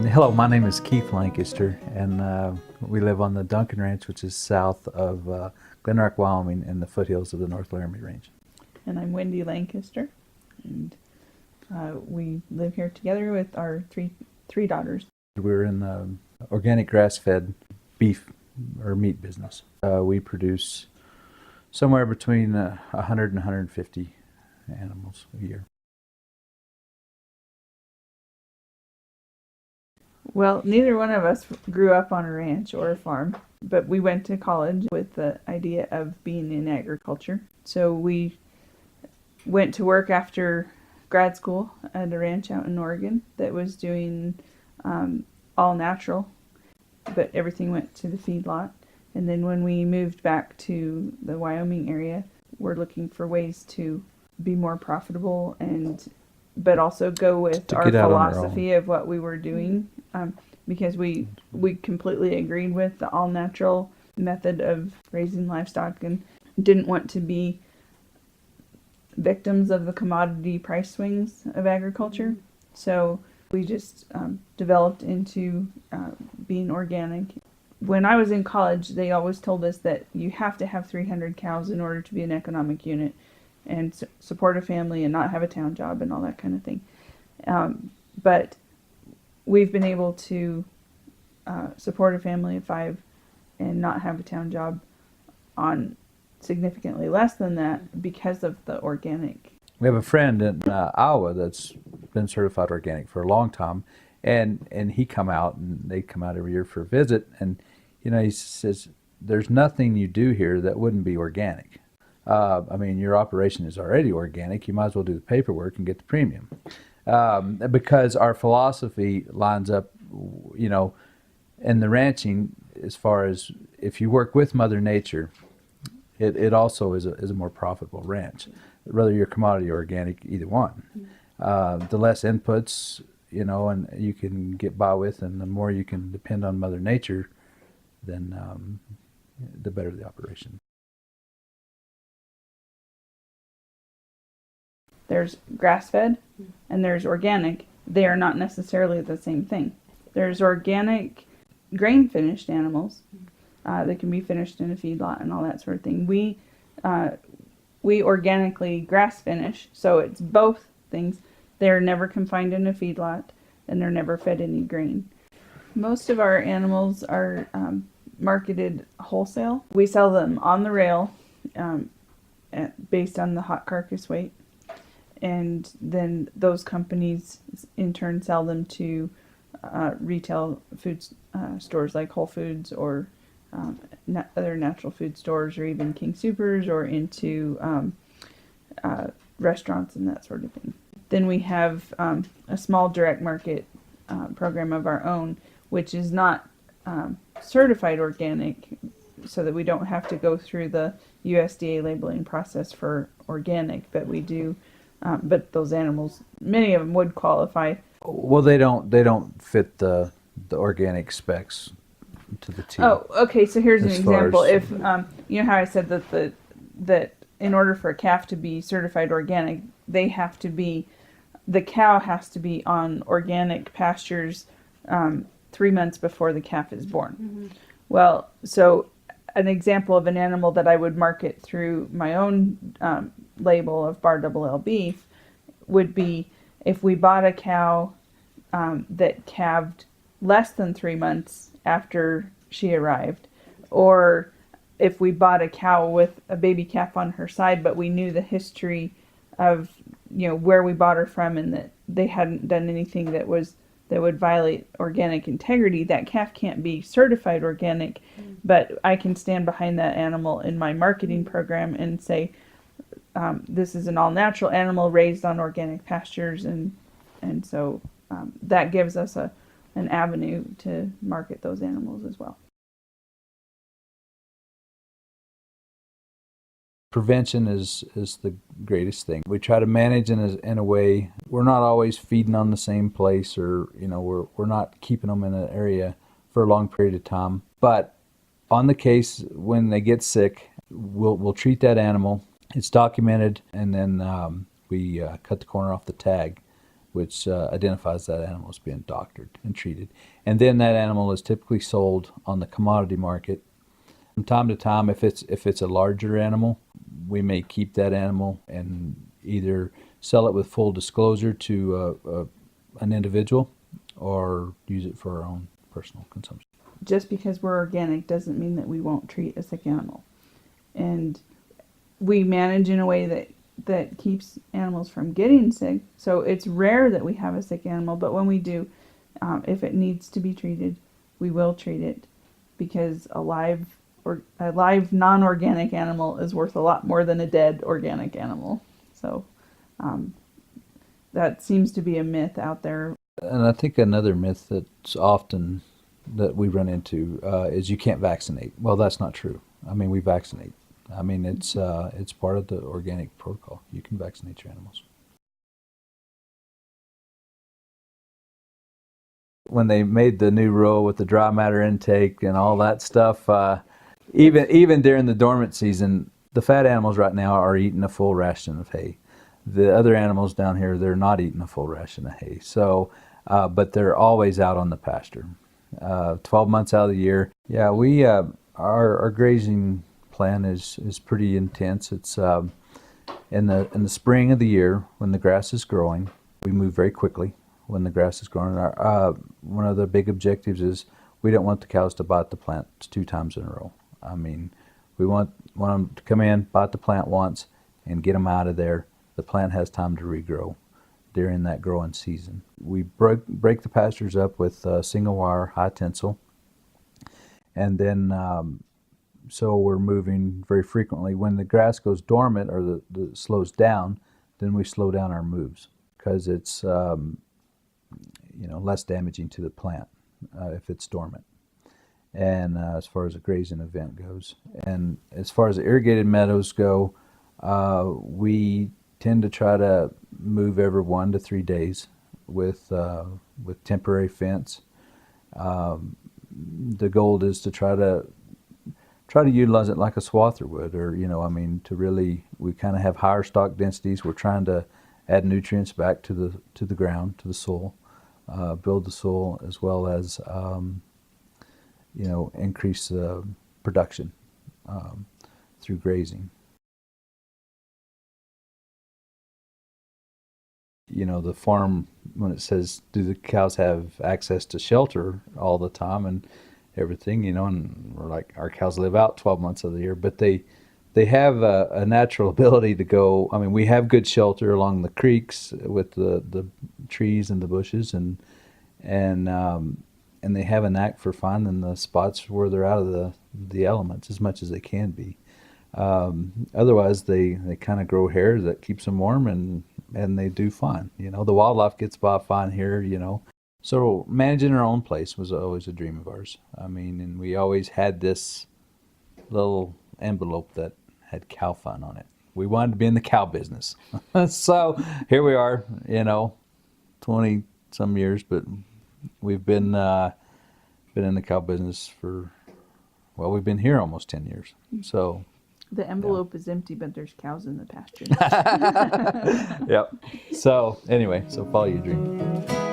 Hello, my name is Keith Lancaster, and we live on the Duncan Ranch, which is south of Glen Rock, Wyoming, in the foothills of the North Laramie Range. And I'm Wendy Lancaster, and we live here together with our three daughters. We're in the organic grass-fed beef or meat business. We produce somewhere between 100 and 150 animals a year. Well, neither one of us grew up on a ranch or a farm, but we went to college with the idea of being in agriculture. So we went to work after grad school at a ranch out in Oregon that was doing all natural, but everything went to the feedlot. And then when we moved back to the Wyoming area, we're looking for ways to be more profitable but also go with our philosophy of what we were doing, because we completely agreed with the all natural method of raising livestock and didn't want to be victims of the commodity price swings of agriculture. So we just developed into being organic. When I was in college, they always told us that you have to have 300 cows in order to be an economic unit and support a family and not have a town job and all that kind of thing. But we've been able to support a family of 5 and not have a town job on significantly less than that because of the organic. We have a friend in Iowa that's been certified organic for a long time, and he come out, and they come out every year for a visit, and he says, there's nothing you do here that wouldn't be organic. I mean, your operation is already organic. You might as well do the paperwork and get the premium. Because our philosophy lines up, in the ranching, as far as if you work with Mother Nature, it also is a more profitable ranch. Whether you're commodity or organic, either one. The less inputs, and you can get by with, and the more you can depend on Mother Nature, then the better the operation. There's grass-fed and there's organic. They are not necessarily the same thing. There's organic grain-finished animals that can be finished in a feedlot and all that sort of thing. We organically grass-finish, so it's both things. They're never confined in a feedlot and they're never fed any grain. Most of our animals are marketed wholesale. We sell them on the rail based on the hot carcass weight. And then those companies in turn sell them to retail food stores like Whole Foods or other natural food stores, or even King Soopers, or into restaurants and that sort of thing. Then we have a small direct market program of our own, which is not certified organic, so that we don't have to go through the USDA labeling process for organic, but we do. But those animals, many of them would qualify. Well, they don't fit the organic specs to the T. Oh, okay. So here's an example. If you know how I said that in order for a calf to be certified organic, the cow has to be on organic pastures 3 months before the calf is born. Mm-hmm. Well, so an example of an animal that I would market through my own label of bar double L beef would be if we bought a cow that calved less than 3 months after she arrived, or if we bought a cow with a baby calf on her side, but we knew the history of where we bought her from and that they hadn't done anything that would violate organic integrity, that calf can't be certified organic. But I can stand behind that animal in my marketing program and say, this is an all-natural animal raised on organic pastures, and so that gives us an avenue to market those animals as well. Prevention is the greatest thing. We try to manage in a way. We're not always feeding on the same place, or we're not keeping them in an area for a long period of time. But on the case when they get sick, we'll treat that animal. It's documented, and then we cut the corner off the tag which identifies that animal as being doctored and treated. And then that animal is typically sold on the commodity market. From time to time, if it's a larger animal, we may keep that animal and either sell it with full disclosure to an individual or use it for our own personal consumption. Just because we're organic doesn't mean that we won't treat a sick animal. And we manage in a way that keeps animals from getting sick. So it's rare that we have a sick animal, but when we do, if it needs to be treated, we will treat it, because a live non-organic animal is worth a lot more than a dead organic animal. So that seems to be a myth out there. And I think another myth that's often that we run into is you can't vaccinate. Well, that's not true. I mean, we vaccinate. I mean, it's part of the organic protocol. You can vaccinate your animals. When they made the new rule with the dry matter intake and all that stuff, even during the dormant season, the fat animals right now are eating a full ration of hay. The other animals down here, they're not eating a full ration of hay. So, but they're always out on the pasture, 12 months out of the year. Yeah, we our grazing plan is pretty intense. It's in the spring of the year when the grass is growing, we move very quickly. When the grass is growing, one of the big objectives is we don't want the cows to bite the plant 2 times in a row. I mean, we want them to come in, bite the plant once, and get them out of there. The plant has time to regrow during that growing season. We break the pastures up with single wire, high tensile, and then so we're moving very frequently. When the grass goes dormant or the slows down, then we slow down our moves because it's less damaging to the plant if it's dormant. And as far as a grazing event goes, and as far as the irrigated meadows go, we tend to try to move every 1 to 3 days with temporary fence. The goal is to try to utilize it like a swather would, or to really, we kind of have higher stock densities. We're trying to add nutrients back to the ground, to the soil, build the soil, as well as increase the production through grazing. The farm, when it says, do the cows have access to shelter all the time and everything, and we're like, our cows live out 12 months of the year, but they have a natural ability to go. I mean, we have good shelter along the creeks with the trees and the bushes, and they have a knack for finding the spots where they're out of the elements as much as they can be. Otherwise, they kind of grow hair that keeps them warm, and they do fine. The wildlife gets by fine here. So managing our own place was always a dream of ours. I mean, and we always had this little envelope that had cow fun on it. We wanted to be in the cow business. So here we are, 20 some years, but we've been in the cow business we've been here almost 10 years. So the envelope is empty, but there's cows in the pasture. Yep. So anyway, follow your dream.